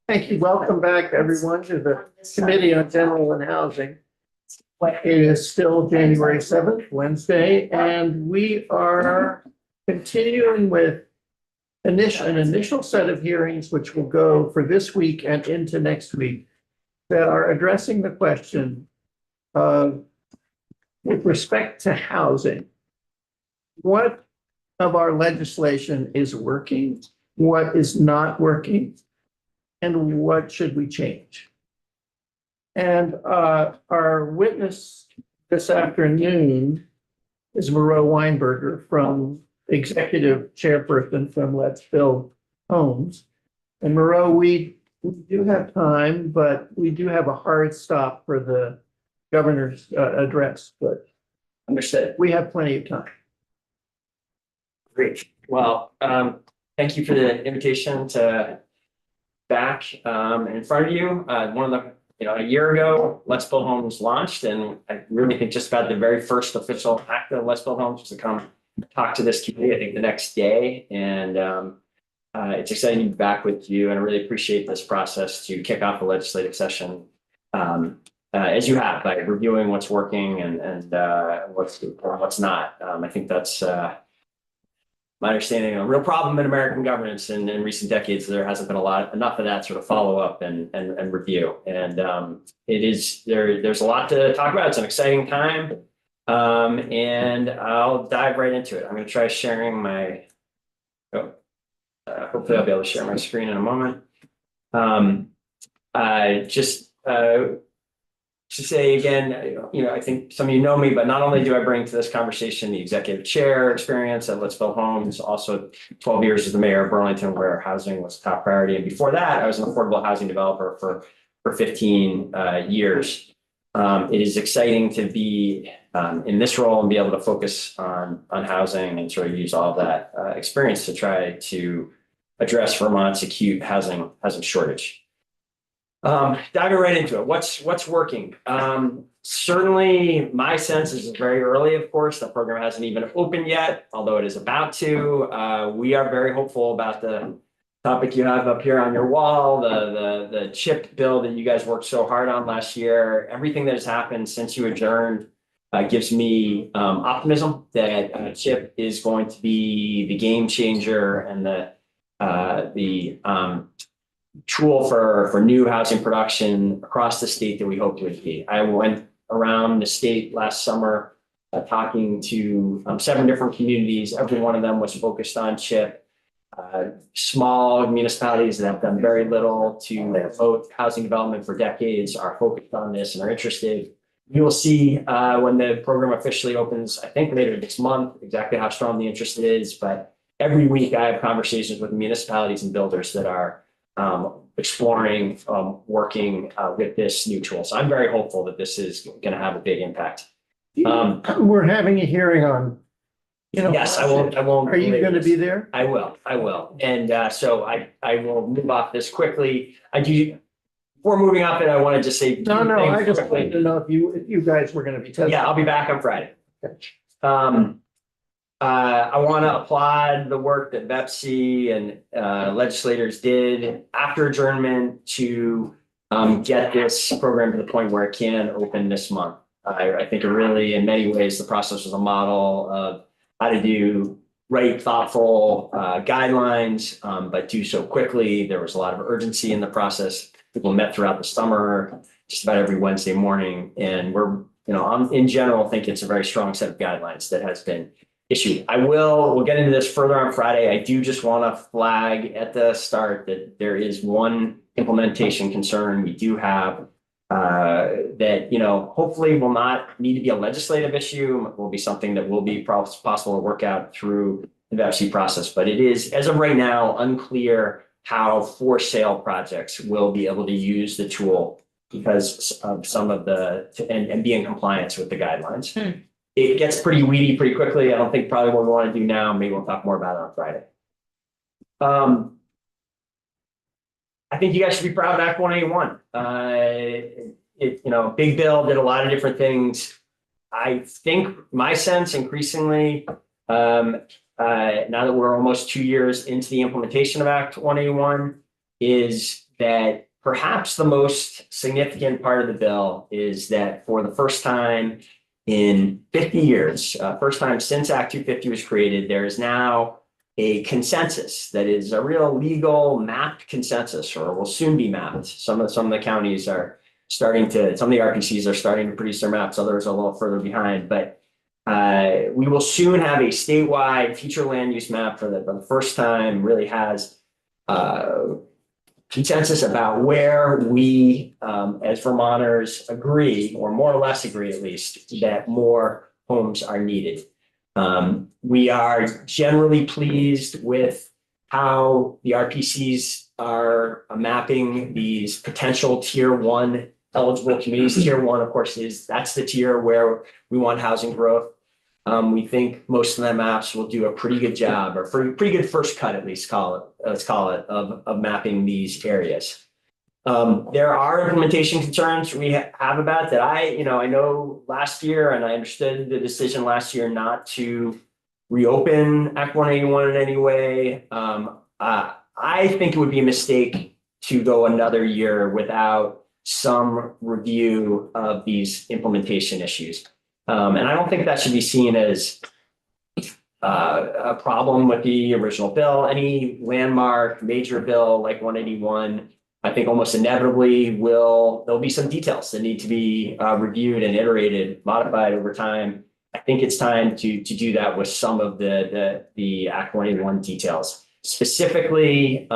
Thank you. Welcome back, everyone, to the Committee on General and Housing. It is still January 7th, Wednesday, and we are continuing with an initial set of hearings which will go for this week and into next week that are addressing the question of, with respect to housing, what of our legislation is working, what is not working, and what should we change? And our witness this afternoon is Moreau Weinberger, from executive chairperson from Let's Build Homes. And Moreau, we do have time, but we do have a hard stop for the governor's address, but Understood. we have plenty of time. Great. Well, thank you for the invitation to back in front of you. One of the, a year ago, Let's Build Homes launched, and I really think just about the very first official act of Let's Build Homes was to come talk to this community, I think the next day. And it's exciting to be back with you, and I really appreciate this process to kick off the legislative session as you have, by reviewing what's working and what's not. I think that's my understanding of a real problem in American governance in recent decades. There hasn't been enough of that sort of follow up and review. And there's a lot to talk about. It's an exciting time. And I'll dive right into it. I'm going to try sharing my, hopefully I'll be able to share my screen in a moment. To say again, I think some of you know me, but not only do I bring to this conversation the executive chair experience at Let's Build Homes, also 12 years as the mayor of Burlington, where housing was a top priority. And before that, I was an affordable housing developer for 15 years. It is exciting to be in this role and be able to focus on housing and sort of use all of that experience to try to address Vermont's acute housing shortage. Diving right into it, what's working? Certainly my sense is very early, of course. The program hasn't even opened yet, although it is about to. We are very hopeful about the topic you have up here on your wall, the CHIP bill that you guys worked so hard on last year. Everything that has happened since you adjourned gives me optimism that CHIP is going to be the game changer and the tool for new housing production across the state that we hoped it would be. I went around the state last summer talking to 7 different communities. Every one of them was focused on CHIP. Small municipalities that have done very little to promote housing development for decades are focused on this and are interested. You will see when the program officially opens, I think later this month, exactly how strong the interest is. But every week I have conversations with municipalities and builders that are exploring working with this new tool. So I'm very hopeful that this is going to have a big impact. We're having a hearing on, yes, I won't. Are you going to be there? I will. And so I will move off this quickly. Before moving off it, I want to just say No, I just wanted to know if you guys were going to be testing. Yeah, I'll be back on Friday. Okay. I want to applaud the work that BEPC and legislators did after adjournment to get this program to the point where it can open this month. I think it really, in many ways, the process was a model of how to do right, thoughtful guidelines, but do so quickly. There was a lot of urgency in the process. People met throughout the summer, just about every Wednesday morning. And we're, in general, think it's a very strong set of guidelines that has been issue. We'll get into this further on Friday. I do just want to flag at the start that there is one implementation concern we do have that, hopefully will not need to be a legislative issue. It will be something that will be possible to work out through the VFC process. But it is, as of right now, unclear how for sale projects will be able to use the tool because of some of and be in compliance with the guidelines. It gets pretty weedy pretty quickly. I don't think probably what we want to do now. Maybe we'll talk more about it on Friday. I think you guys should be proud of Act 181. Big bill, did a lot of different things. I think my sense increasingly now that we're almost 2 years into the implementation of Act 181, is that perhaps the most significant part of the bill is that for the first time in 50 years, first time since Act 250 was created, there is now a consensus that is a real legal mapped consensus, or will soon be mapped. Some of the counties are starting to, some of the RPCs are starting to produce their maps, others are a little further behind, but we will soon have a statewide future land use map for the first time, really has consensus about where we, as Vermonters, agree, or more or less agree at least, that more homes are needed. We are generally pleased with how the RPCs are mapping these potential tier 1 eligible communities. Tier 1, of course, that's the tier where we want housing growth. We think most of the maps will do a pretty good job, or pretty good first cut, at least let's call it, of mapping these areas. There are implementation concerns we have about that. I know last year, and I understood the decision last year not to reopen Act 181 in any way. I think it would be a mistake to go another year without some review of these implementation issues. And I don't think that should be seen as a problem with the original bill. Any landmark major bill like 181, I think almost inevitably there'll be some details that need to be reviewed and iterated, modified over time. I think it's time to do that with some of the Act 181 details. Specifically,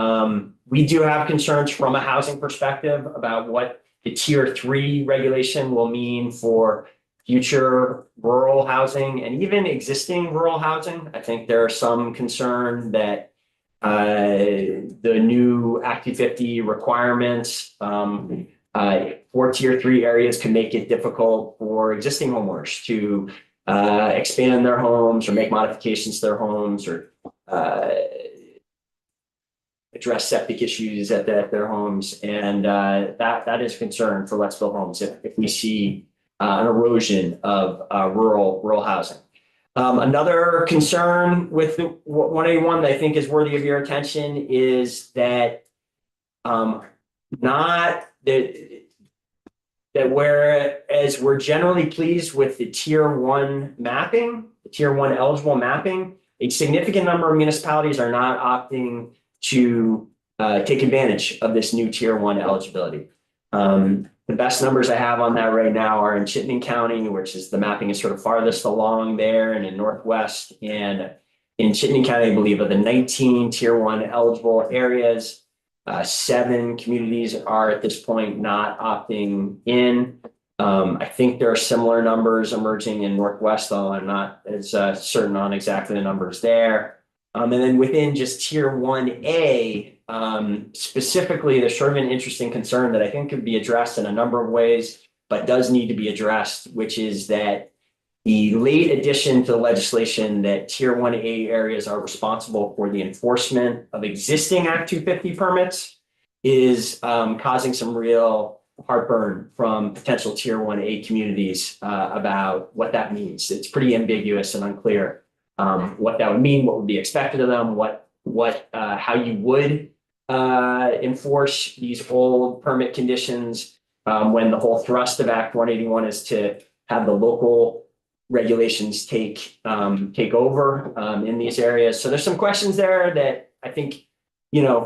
we do have concerns from a housing perspective about what the tier 3 regulation will mean for future rural housing and even existing rural housing. I think there's some concern that the new Act 250 requirements for tier 3 areas can make it difficult for existing homeowners to expand their homes or make modifications to their homes, or address septic issues at their homes. And that is a concern for Let's Build Homes if we see an erosion of rural housing. Another concern with 181 that I think is worthy of your attention is that whereas we're generally pleased with the tier 1 mapping, the tier 1 eligible mapping, a significant number of municipalities are not opting to take advantage of this new tier 1 eligibility. The best numbers I have on that right now are in Chittenden County, which is the mapping is sort of farthest along there, and in Northwest. And in Chittenden County, I believe of the 19 tier 1 eligible areas, 7 communities are at this point not opting in. I think there are similar numbers emerging in Northwest, though I'm not as certain on exactly the numbers there. And then within just tier 1A, specifically, there's sort of an interesting concern that I think could be addressed in a number of ways, but does need to be addressed, which is that the late addition to the legislation that tier 1A areas are responsible for the enforcement of existing Act 250 permits is causing some real heartburn from potential tier 1A communities about what that means. It's pretty ambiguous and unclear what that would mean, what would be expected of them, how you would enforce these old permit conditions when the whole thrust of Act 181 is to have the local regulations take over in these areas. So there's some questions there that I think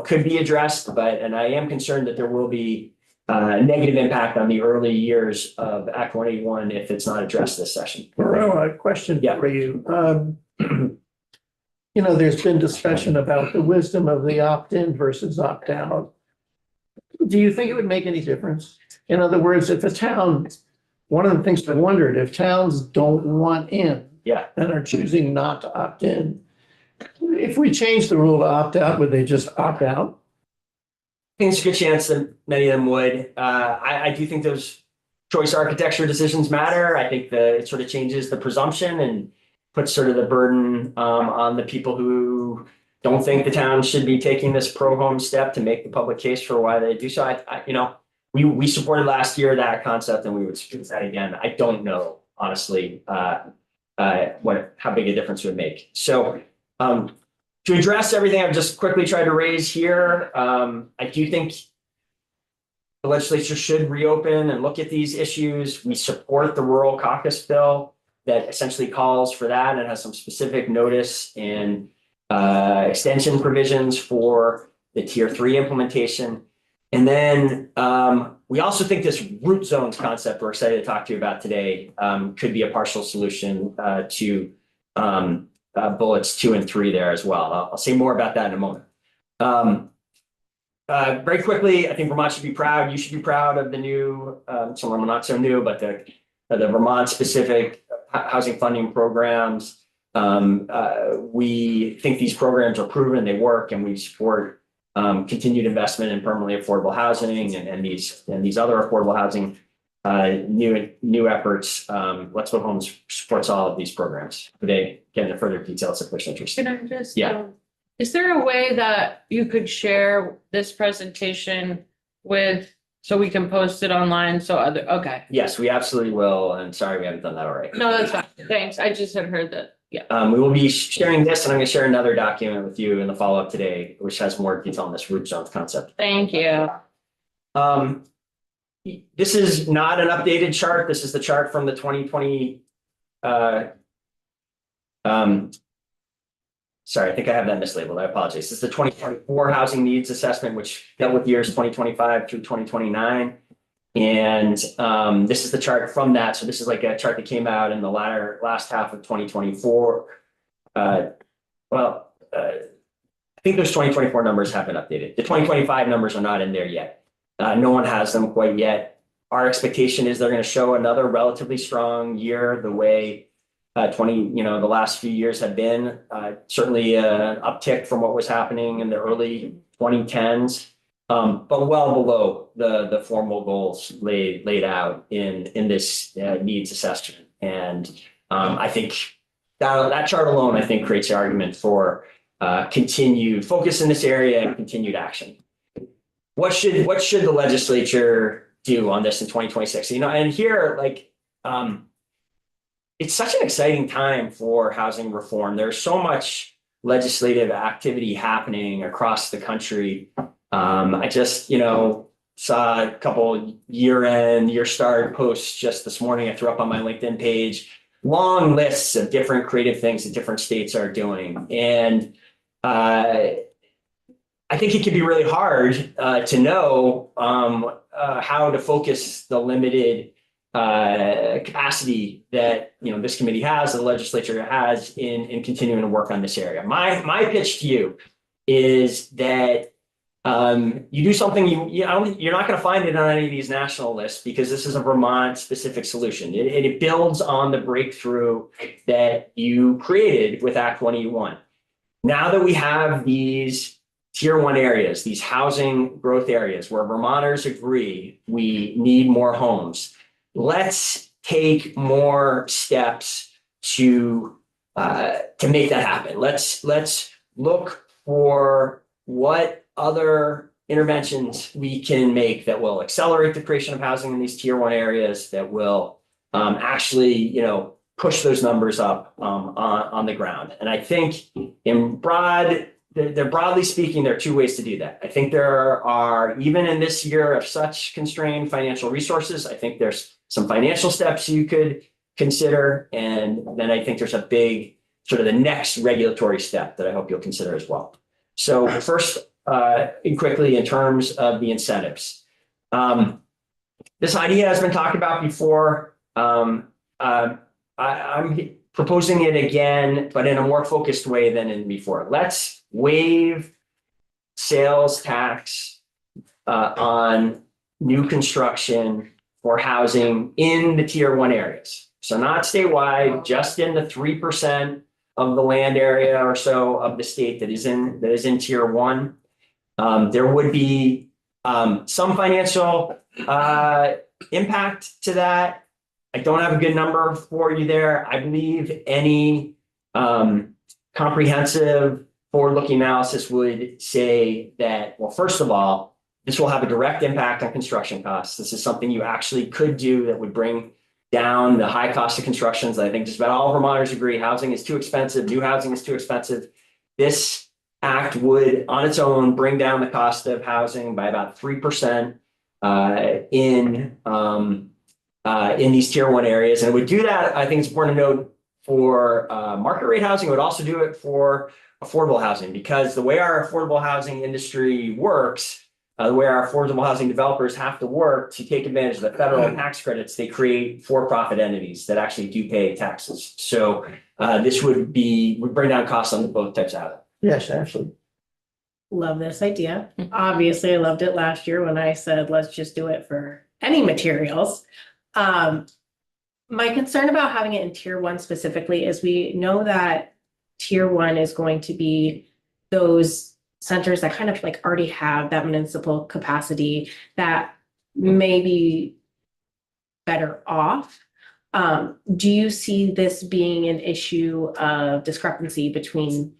could be addressed, and I am concerned that there will be negative impact on the early years of Act 181 if it's not addressed this session. Well, a question for you. There's been discussion about the wisdom of the opt-in versus opt-out. Do you think it would make any difference? In other words, if a town, one of the things I wondered, if towns don't want in and are choosing not to opt in, if we change the rule to opt out, would they just opt out? I think there's a good chance that many of them would. I do think those choice architecture decisions matter. I think it sort of changes the presumption and puts sort of the burden on the people who don't think the town should be taking this pro-home step to make the public case for why they do so. We supported last year that concept, and we would support that again. I don't know, honestly, how big a difference it would make. So To address everything I've just quickly tried to raise here, I do think the legislature should reopen and look at these issues. We support the rural caucus bill that essentially calls for that and has some specific notice and extension provisions for the tier 3 implementation. And then we also think this root zones concept we're excited to talk to you about today could be a partial solution to bullets 2 and 3 there as well. I'll say more about that in a moment. Very quickly, I think Vermont should be proud. You should be proud of the new, some of them are not so new, but the Vermont specific housing funding programs. We think these programs are proven, they work, and we support continued investment in permanently affordable housing and these other affordable housing new efforts. Let's Build Homes supports all of these programs. Today, get into further details if there's interest. Can I just, Yeah. Is there a way that you could share this presentation with, so we can post it online, so other, okay. Yes, we absolutely will. And sorry, we haven't done that already. No, that's fine, thanks, I just had heard that, yeah. We will be sharing this, and I'm going to share another document with you in the follow-up today, which has more detail on this root zones concept. Thank you. This is not an updated chart. This is the chart from the 2020. Sorry, I think I have that mislabeled. I apologize. This is the 2024 housing needs assessment, which dealt with years 2025 through 2029. And this is the chart from that. So this is like a chart that came out in the last half of 2024. I think those 2024 numbers have been updated. The 2025 numbers are not in there yet. No one has them quite yet. Our expectation is they're going to show another relatively strong year the way the last few years have been. Certainly an uptick from what was happening in the early 2010s, but well below the formal goals laid out in this needs assessment. And I think that chart alone, I think, creates the argument for continued focus in this area and continued action. What should the legislature do on this in 2026? And here, it's such an exciting time for housing reform. There's so much legislative activity happening across the country. I just, saw a couple year start posts just this morning. I threw up on my LinkedIn page, long lists of different creative things that different states are doing. And I think it can be really hard to know how to focus the limited capacity that this committee has, the legislature has in continuing to work on this area. My pitch to you is that you do something you're not going to find it on any of these national lists, because this is a Vermont specific solution. It builds on the breakthrough that you created with Act 181. Now that we have these tier 1 areas, these housing growth areas where Vermonters agree we need more homes, let's take more steps to make that happen. Let's look for what other interventions we can make that will accelerate the creation of housing in these tier 1 areas, that will actually, push those numbers up on the ground. And I think broadly speaking, there are 2 ways to do that. I think there are, even in this year of such constrained financial resources, I think there's some financial steps you could consider. And then I think there's a big sort of the next regulatory step that I hope you'll consider as well. So first, quickly, in terms of the incentives, this idea has been talked about before. I'm proposing it again, but in a more focused way than in before. Let's waive sales tax on new construction for housing in the tier 1 areas. So not statewide, just in the 3% of the land area or so of the state that is in tier 1. There would be some financial impact to that. I don't have a good number for you there. I believe any comprehensive forward-looking analysis would say that, well, first of all, this will have a direct impact on construction costs. This is something you actually could do that would bring down the high cost of constructions. I think just about all Vermonters agree housing is too expensive. New housing is too expensive. This act would, on its own, bring down the cost of housing by about 3% in these tier one areas. And it would do that, I think it's important to note, for market rate housing. It would also do it for affordable housing, because the way our affordable housing industry works, the way our affordable housing developers have to work to take advantage of the federal tax credits, they create for-profit entities that actually do pay taxes. So this would bring down costs on both types of housing. Yes, Ashley. Love this idea. Obviously, I loved it last year when I said, let's just do it for any materials. My concern about having it in tier one specifically is we know that tier one is going to be those centers that kind of like already have that municipal capacity that may be better off. Do you see this being an issue of discrepancy between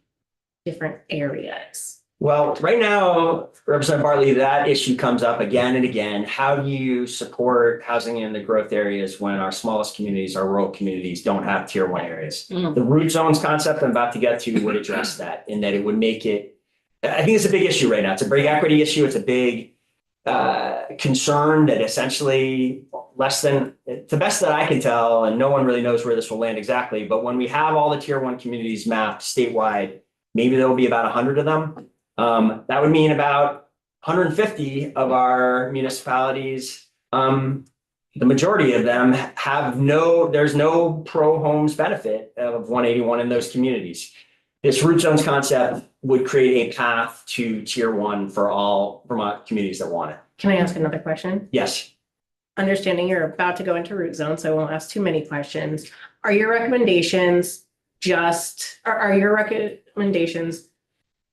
different areas? Well, right now, Representative Bartley, that issue comes up again and again. How do you support housing in the growth areas when our smallest communities, our rural communities, don't have tier one areas? The root zones concept I'm about to get to would address that, in that it would make it, I think it's a big issue right now. It's a big equity issue. It's a big concern that essentially to the best that I can tell, and no one really knows where this will land exactly, but when we have all the tier one communities mapped statewide, maybe there will be about 100 of them. That would mean about 150 of our municipalities, the majority of them there's no pro homes benefit of 181 in those communities. This root zones concept would create a path to tier one for all Vermont communities that want it. Can I ask another question? Yes. Understanding you're about to go into root zone, so I won't ask too many questions. Are your recommendations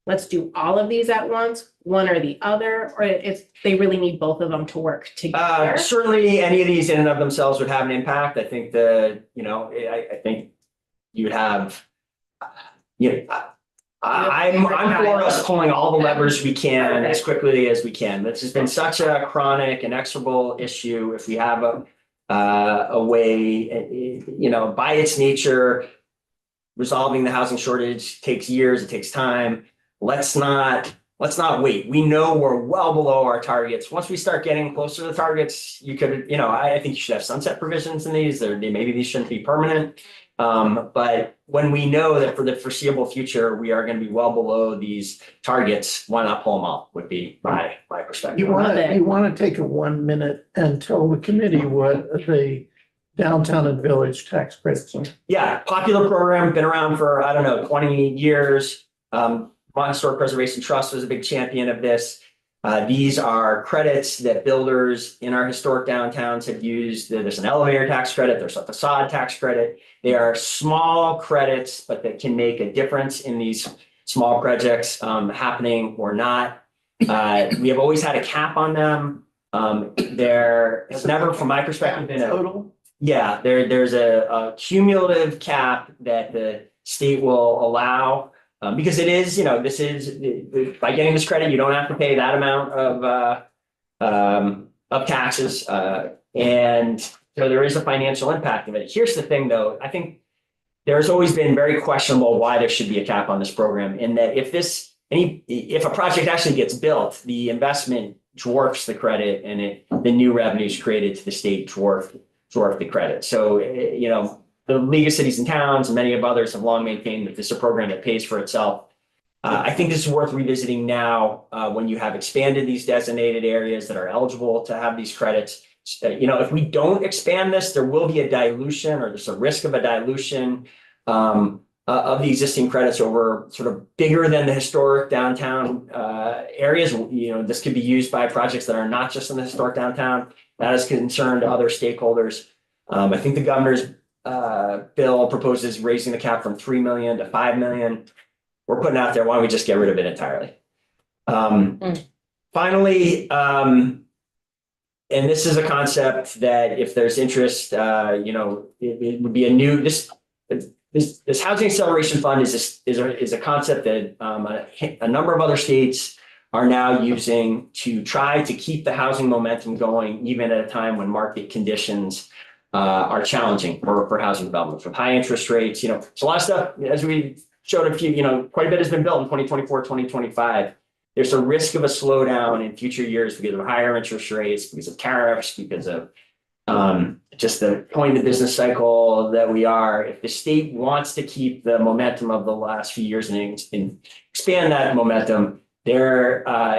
let's do all of these at once, one or the other, or if they really need both of them to work together? Certainly any of these in and of themselves would have an impact. I think I think you would have, I'm for us pulling all the levers we can as quickly as we can. This has been such a chronic, inexorable issue. If we have a way, by its nature, resolving the housing shortage takes years, it takes time. Let's not wait. We know we're well below our targets. Once we start getting closer to the targets, I think you should have sunset provisions in these. Maybe these shouldn't be permanent. But when we know that for the foreseeable future, we are going to be well below these targets, why not pull them off would be my perspective. You want to take a 1 minute and tell the committee what the downtown and village tax credits are? Yeah, popular program, been around for, 20 years. Vermont Historic Preservation Trust was a big champion of this. These are credits that builders in our historic downtowns have used. There's an elevator tax credit, there's a facade tax credit. They are small credits, but that can make a difference in these small projects happening or not. We have always had a cap on them. There has never, from my perspective, been a total. Yeah, there's a cumulative cap that the state will allow. Because it is, by getting this credit, you don't have to pay that amount of taxes. And so there is a financial impact of it. Here's the thing, though. I think there's always been very questionable why there should be a cap on this program, in that if a project actually gets built, the investment dwarfs the credit, and the new revenues created to the state dwarf the credit. So, the League of Cities and Towns and many of others have long maintained that this is a program that pays for itself. I think this is worth revisiting now when you have expanded these designated areas that are eligible to have these credits. If we don't expand this, there will be a dilution, or there's a risk of a dilution of the existing credits over sort of bigger than the historic downtown areas. This could be used by projects that are not just in the historic downtown. That is concerned to other stakeholders. I think the governor's bill proposes raising the cap from 3 million to 5 million. We're putting out there, why don't we just get rid of it entirely? Finally, and this is a concept that if there's interest, it would be a new, this housing acceleration fund is a concept that a number of other states are now using to try to keep the housing momentum going, even at a time when market conditions are challenging for housing development, with high interest rates. It's a lot of stuff, as we showed a few, quite a bit has been built in 2024, 2025. There's a risk of a slowdown in future years because of higher interest rates, because of tariffs, because of just the point of the business cycle that we are. If the state wants to keep the momentum of the last few years and expand that momentum,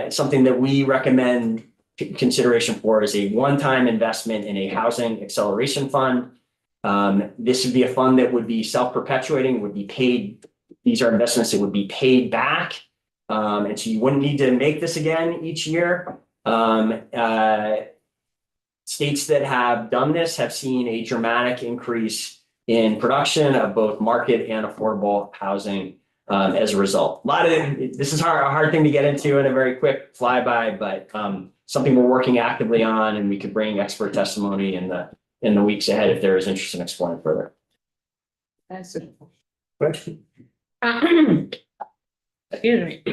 something that we recommend consideration for is a one-time investment in a housing acceleration fund. This would be a fund that would be self-perpetuating, would be paid. These are investments that would be paid back. And so you wouldn't need to make this again each year. States that have done this have seen a dramatic increase in production of both market and affordable housing as a result. This is a hard thing to get into in a very quick flyby, but something we're working actively on, and we could bring expert testimony in the weeks ahead if there is interest in exploring further. That's Question? excuse me.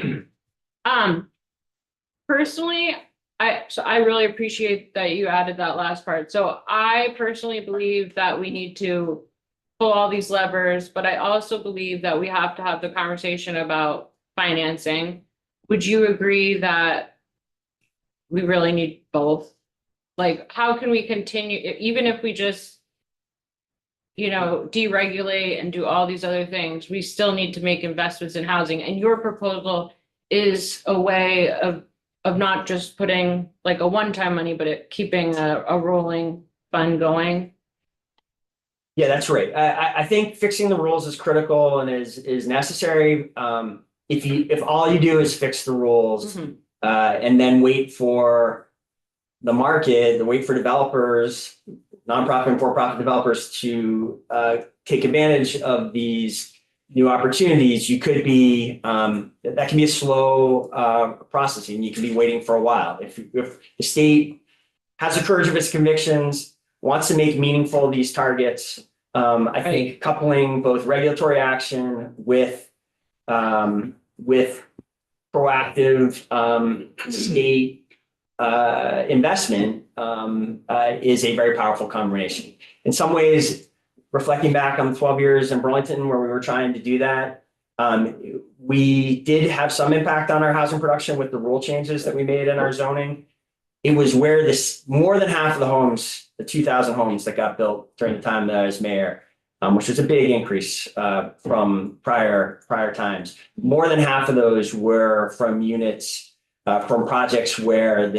Personally, I really appreciate that you added that last part. So I personally believe that we need to pull all these levers, but I also believe that we have to have the conversation about financing. Would you agree that we really need both? Like, how can we continue, even if we just, deregulate and do all these other things, we still need to make investments in housing. And your proposal is a way of not just putting like a one-time money, but keeping a rolling fund going. Yeah, that's right. I think fixing the rules is critical and is necessary. If all you do is fix the rules and then wait for the market, wait for developers, nonprofit and for-profit developers to take advantage of these new opportunities, you could be that can be a slow process, and you can be waiting for a while. If the state has the courage of its convictions, wants to make meaningful these targets, I think coupling both regulatory action with proactive state investment is a very powerful combination. In some ways, reflecting back on 12 years in Burlington where we were trying to do that, we did have some impact on our housing production with the rule changes that we made in our zoning. It was where more than half of the homes, the 2,000 homes that got built during the time that I was mayor, which was a big increase from prior times. More than half of those were from units from projects where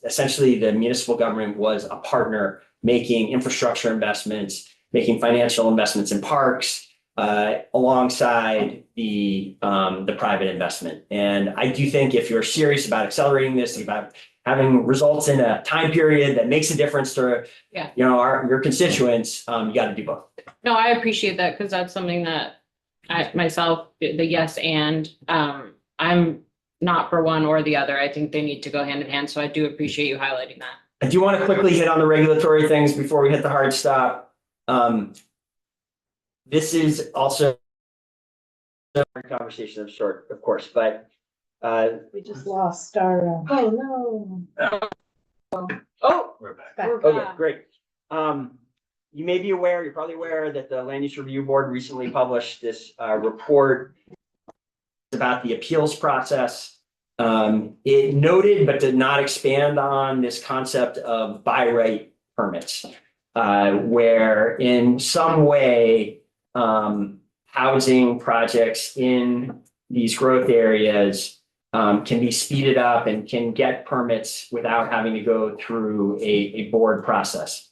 essentially the municipal government was a partner making infrastructure investments, making financial investments in parks alongside the private investment. And I do think if you're serious about accelerating this, about having results in a time period that makes a difference to your constituents, you got to do both. No, I appreciate that because that's something that I myself, the yes, and I'm not for one or the other. I think they need to go hand in hand. So I do appreciate you highlighting that. I do want to quickly hit on the regulatory things before we hit the hard stop. This is also a conversation of sort, of course, but We just lost our, oh Oh, we're back. Back. Okay, great. You may be aware, you're probably aware that the Land Use Review Board recently published this report about the appeals process. It noted but did not expand on this concept of by right permits, where in some way housing projects in these growth areas can be speeded up and can get permits without having to go through a board process.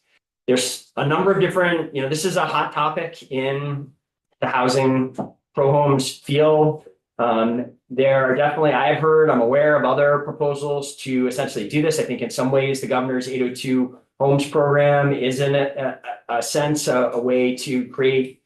There's a number of different, this is a hot topic in the housing pro homes field. There are definitely, I'm aware of other proposals to essentially do this. I think in some ways the governor's 802 homes program is in a sense a way to create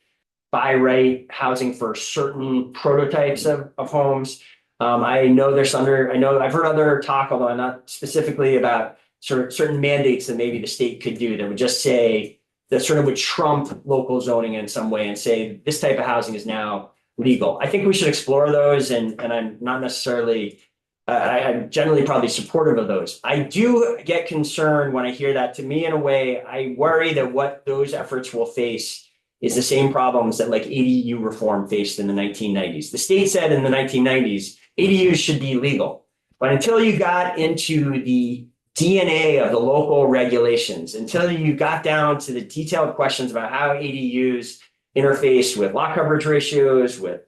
by right housing for certain prototypes of homes. I know I've heard other talk, although not specifically about certain mandates that maybe the state could do that would just say that sort of would trump local zoning in some way and say this type of housing is now legal. I think we should explore those, and I'm not necessarily, I'm generally probably supportive of those. I do get concerned when I hear that. To me, in a way, I worry that what those efforts will face is the same problems that like ADU reform faced in the 1990s. The state said in the 1990s, ADUs should be legal. But until you got into the DNA of the local regulations, until you got down to the detailed questions about how ADUs interface with lot coverage ratios, with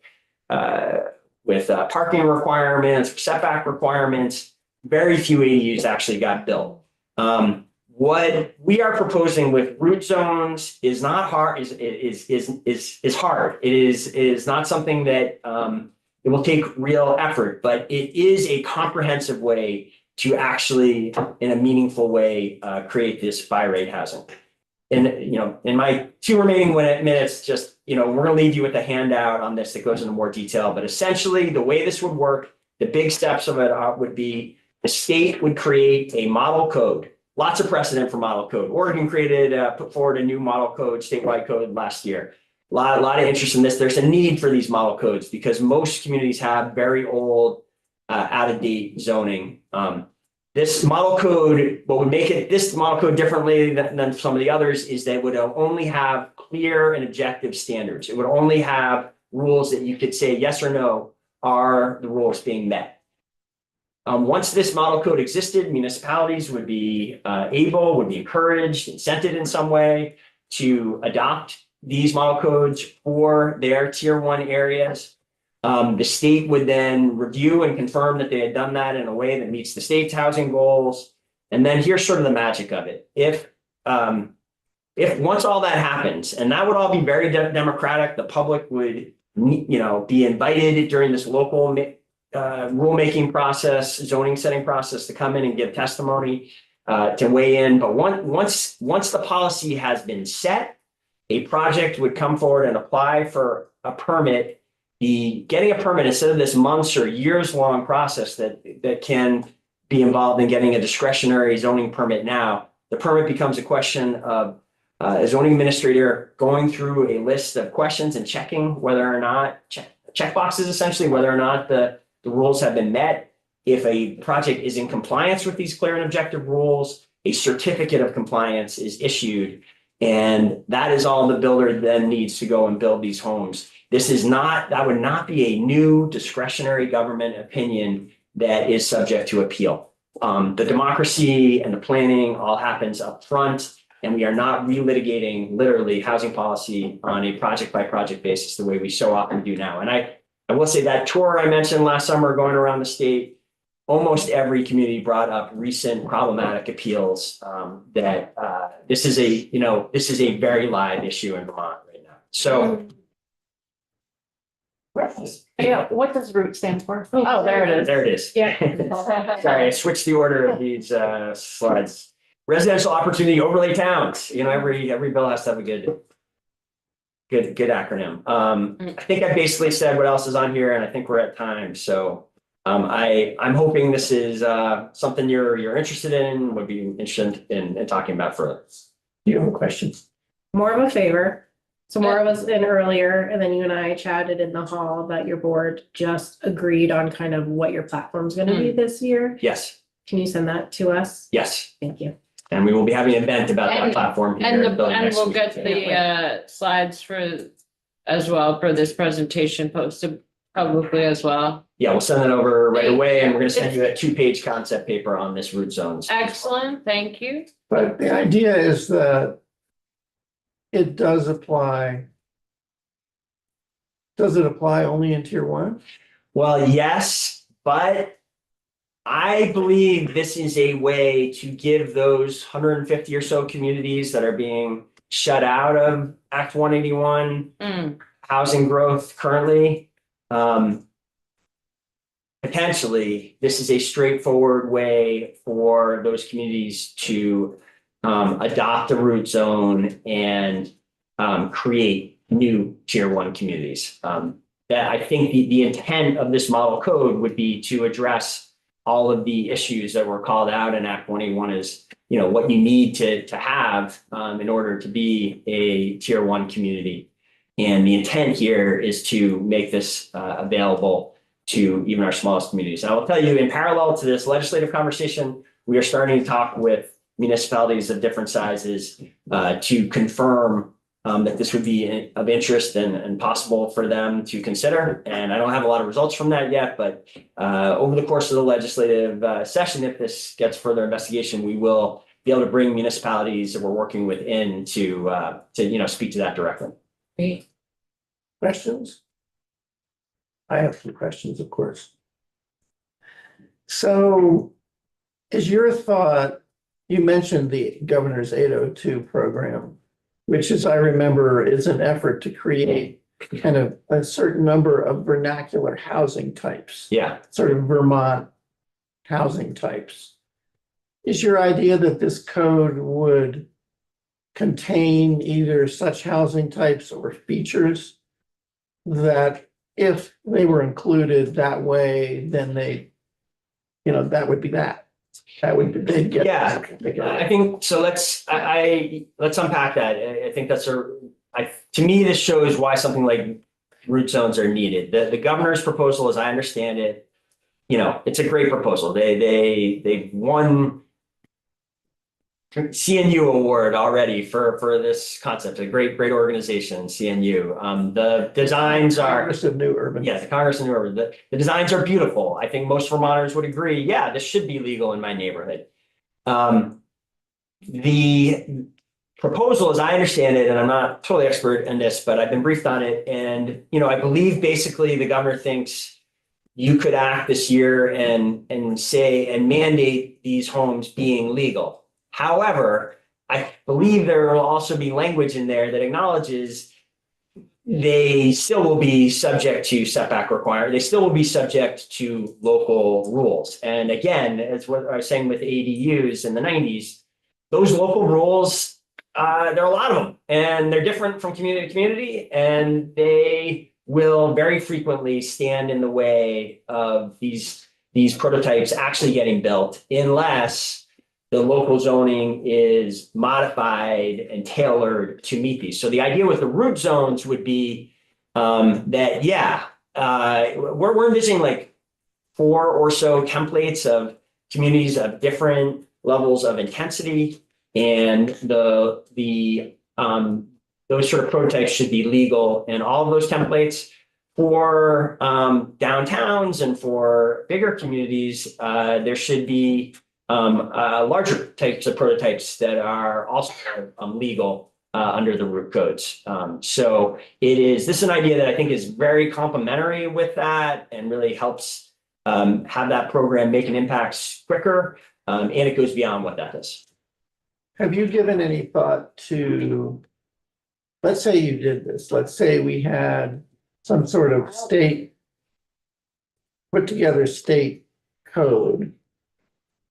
parking requirements, setback requirements, very few ADUs actually got built. What we are proposing with root zones is not hard, is hard. It is not something that it will take real effort, but it is a comprehensive way to actually, in a meaningful way, create this buy rate housing. And, in my 2 remaining minutes, just, we're gonna leave you with a handout on this that goes into more detail, but essentially the way this would work, the big steps of it would be the state would create a model code. Lots of precedent for model code. Oregon put forward a new model code, statewide code last year. A lot of interest in this. There's a need for these model codes because most communities have very old, out-of-date zoning. This model code, what would make this model code differently than some of the others is that it would only have clear and objective standards. It would only have rules that you could say yes or no, are the rules being met? Once this model code existed, municipalities would be would be encouraged, incented in some way to adopt these model codes for their tier 1 areas. The state would then review and confirm that they had done that in a way that meets the state's housing goals. And then here's sort of the magic of it. If once all that happens, and that would all be very democratic, the public would, be invited during this local rulemaking process, zoning setting process to come in and give testimony, to weigh in. But once the policy has been set, a project would come forward and apply for a permit. Getting a permit, instead of this months or years long process that can be involved in getting a discretionary zoning permit now, the permit becomes a question of a zoning administrator going through a list of questions and checking whether or not checkboxes, essentially, whether or not the rules have been met. If a project is in compliance with these clear and objective rules, a certificate of compliance is issued. And that is all the builder then needs to go and build these homes. That would not be a new discretionary government opinion that is subject to appeal. The democracy and the planning all happens up front, and we are not relitigating literally housing policy on a project by project basis the way we so often do now. And I will say that tour I mentioned last summer going around the state, almost every community brought up recent problematic appeals that this is a very live issue in Vermont right now. So. Yeah, what does ROOT stand for? Oh, there it is. There it is. Yeah. Sorry, I switched the order of these slides. Residential opportunity overlay towns. Every bill has to have a good acronym. I think I basically said what else is on here, and I think we're at time. So I'm hoping this is something you're interested in, would be interested in talking about further. Do you have questions? More of a favor. So more of us in earlier, and then you and I chatted in the hall that your board just agreed on kind of what your platform's gonna be this year. Yes. Can you send that to us? Yes. Thank you. And we will be having an event about that platform here. And at Building and next we'll week. get the slides as well for this presentation posted publicly as well. Yeah, we'll send that over right away, and we're gonna send you a 2-page concept paper on this root zones. Excellent, thank you. But the idea is that it does apply. Does it apply only in tier 1? Well, yes, but I believe this is a way to give those 150 or so communities that are being shut out of Act 181 housing growth currently. Potentially, this is a straightforward way for those communities to adopt a root zone and create new tier 1 communities. That I think the intent of this model code would be to address all of the issues that were called out in Act 181 is, what you need to have in order to be a tier 1 community. And the intent here is to make this available to even our smallest communities. And I will tell you, in parallel to this legislative conversation, we are starting to talk with municipalities of different sizes to confirm that this would be of interest and possible for them to consider. And I don't have a lot of results from that yet, but over the course of the legislative session, if this gets further investigation, we will be able to bring municipalities that we're working with in to speak to that directly. Great. Questions? I have some questions, of course. So is your thought, you mentioned the Governor's 802 program, which, as I remember, is an effort to create kind of a certain number of vernacular housing types, Yeah. sort of Vermont housing types. Is your idea that this code would contain either such housing types or features that if they were included that way, then they, that would be that? That would, they'd get. Yeah, I think so. Let's unpack that. I think to me, this shows why something like root zones are needed. The governor's proposal, as I understand it, it's a great proposal. They've won CNU award already for this concept. A great organization, CNU. The designs are Congress of New Urban. the Congress of New Urban. The designs are beautiful. I think most Vermonters would agree. Yeah, this should be legal in my neighborhood. The proposal, as I understand it, and I'm not totally expert in this, but I've been briefed on it, and I believe basically the governor thinks you could act this year and say and mandate these homes being legal. However, I believe there will also be language in there that acknowledges they still will be subject to setback requirements. They still will be subject to local rules. And again, as what I was saying with ADUs in the 90s, those local rules, there are a lot of them, and they're different from community to community, and they will very frequently stand in the way of these prototypes actually getting built unless the local zoning is modified and tailored to meet these. So the idea with the root zones would be that, we're envisioning like 4 or so templates of communities of different levels of intensity, and those sort of prototypes should be legal in all of those templates. For downtowns and for bigger communities, there should be larger types of prototypes that are also legal under the root codes. So this is an idea that I think is very complementary with that and really helps have that program make an impact quicker, and it goes beyond what that is. Have you given any thought to, let's say you did this, let's say we had some sort of put together state code.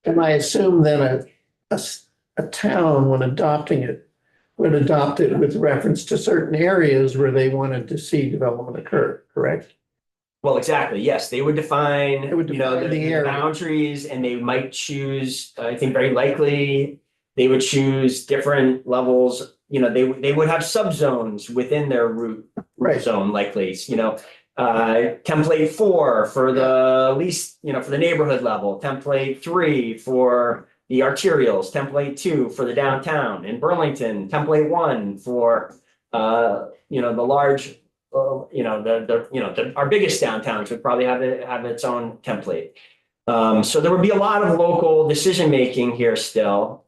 And I assume then a town, when adopting it, would adopt it with reference to certain areas where they wanted to see development occur, correct? Well, exactly. Yes, they would define, the area. boundaries, and they might choose, I think very likely, they would choose different levels. They would have subzones within their root zone, likely, template 4 for the least, for the neighborhood level, template 3 for the arterials, template 2 for the downtown. In Burlington, template 1 for the large, our biggest downtowns would probably have its own template. So there would be a lot of local decision making here still.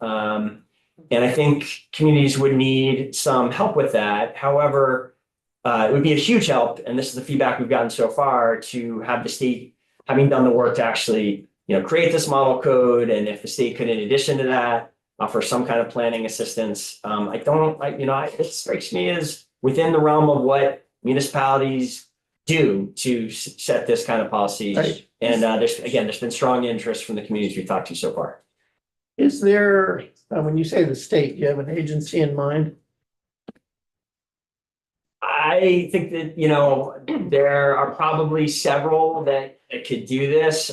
And I think communities would need some help with that. However, it would be a huge help, and this is the feedback we've gotten so far, to have the state having done the work to actually, create this model code. And if the state could, in addition to that, offer some kind of planning assistance, it strikes me as within the realm of what municipalities do to set this kind of policy. Right. And there's been strong interest from the communities we've talked to so far. Is there, when you say the state, you have an agency in mind? I think that, there are probably several that could do this.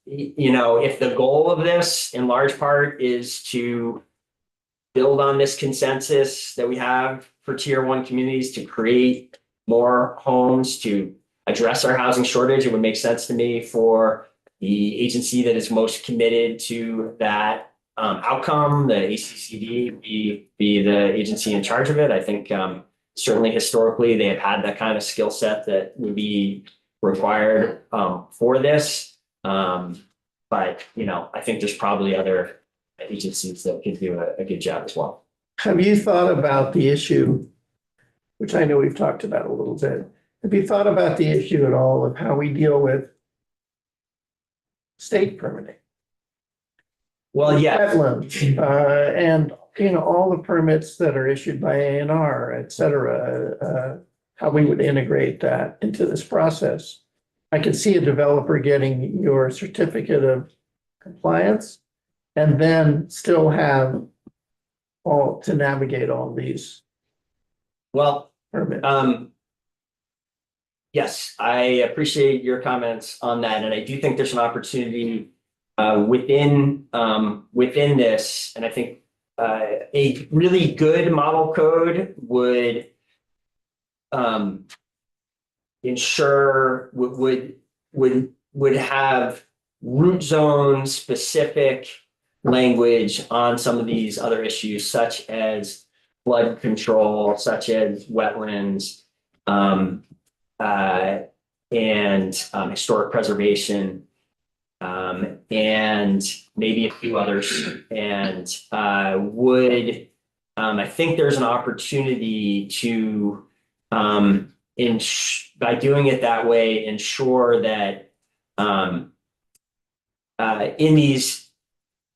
If the goal of this in large part is to build on this consensus that we have for tier 1 communities to create more homes to address our housing shortage, it would make sense to me for the agency that is most committed to that outcome, the ACCD be the agency in charge of it. I think certainly historically, they have had that kind of skill set that would be required for this. But, you know, I think there's probably other agencies that could do a good job as well. Have you thought about the issue, which I know we've talked about a little bit? Have you thought about the issue at all of how we deal with state permitting? Well, yeah, Wetlands, and, you know, all the permits that are issued by A&R, et cetera, how we would integrate that into this process. I could see a developer getting your certificate of compliance and then still have all to navigate all these well, permits. yes, I appreciate your comments on that, and I do think there's an opportunity within this, and I think a really good model code would ensure would have root zone specific language on some of these other issues, such as flood control, such as wetlands, and historic preservation, and maybe a few others. And I think there's an opportunity to by doing it that way, ensure that in these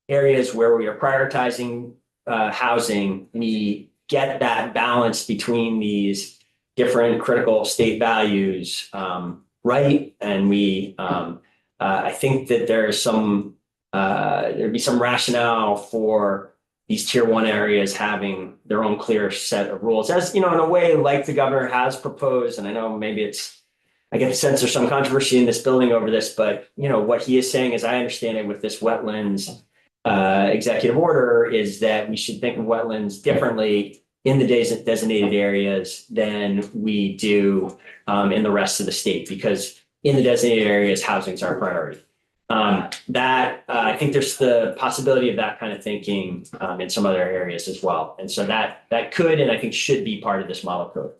areas where we are prioritizing housing, we get that balance between these different critical state values right. And I think that there's there'd be some rationale for these tier 1 areas having their own clear set of rules, as you know, in a way like the governor has proposed. And I know maybe I get the sense there's some controversy in this building over this, but you know, what he is saying, as I understand it, with this wetlands executive order, is that we should think of wetlands differently in the designated areas than we do in the rest of the state, because in the designated areas, housing is our priority. I think there's the possibility of that kind of thinking in some other areas as well. And so that could, and I think should be part of this model code.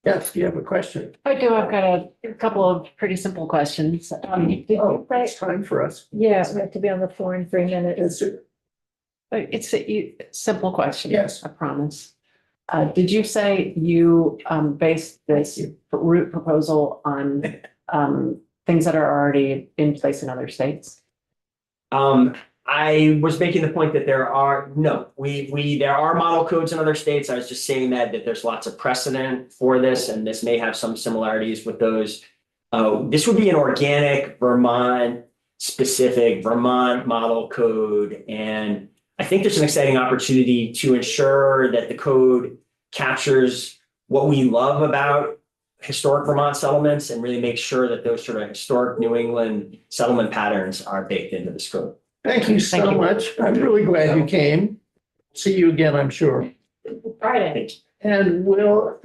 Yes, you have a question? I do, I've got a couple of pretty simple questions. Did you say, It's time for us. yeah, we have to be on the floor in 3 minutes. It's- It's a simple question. Yes. I promise. Did you say you based this route proposal on things that are already in place in other states? I was making the point that there are model codes in other states. I was just saying that there's lots of precedent for this, and this may have some similarities with those. This would be an organic Vermont specific Vermont model code. And I think there's an exciting opportunity to ensure that the code captures what we love about historic Vermont settlements and really make sure that those sort of historic New England settlement patterns are baked into this code. Thank you so much. I'm really glad you came. See you again, I'm sure. Friday. And we'll.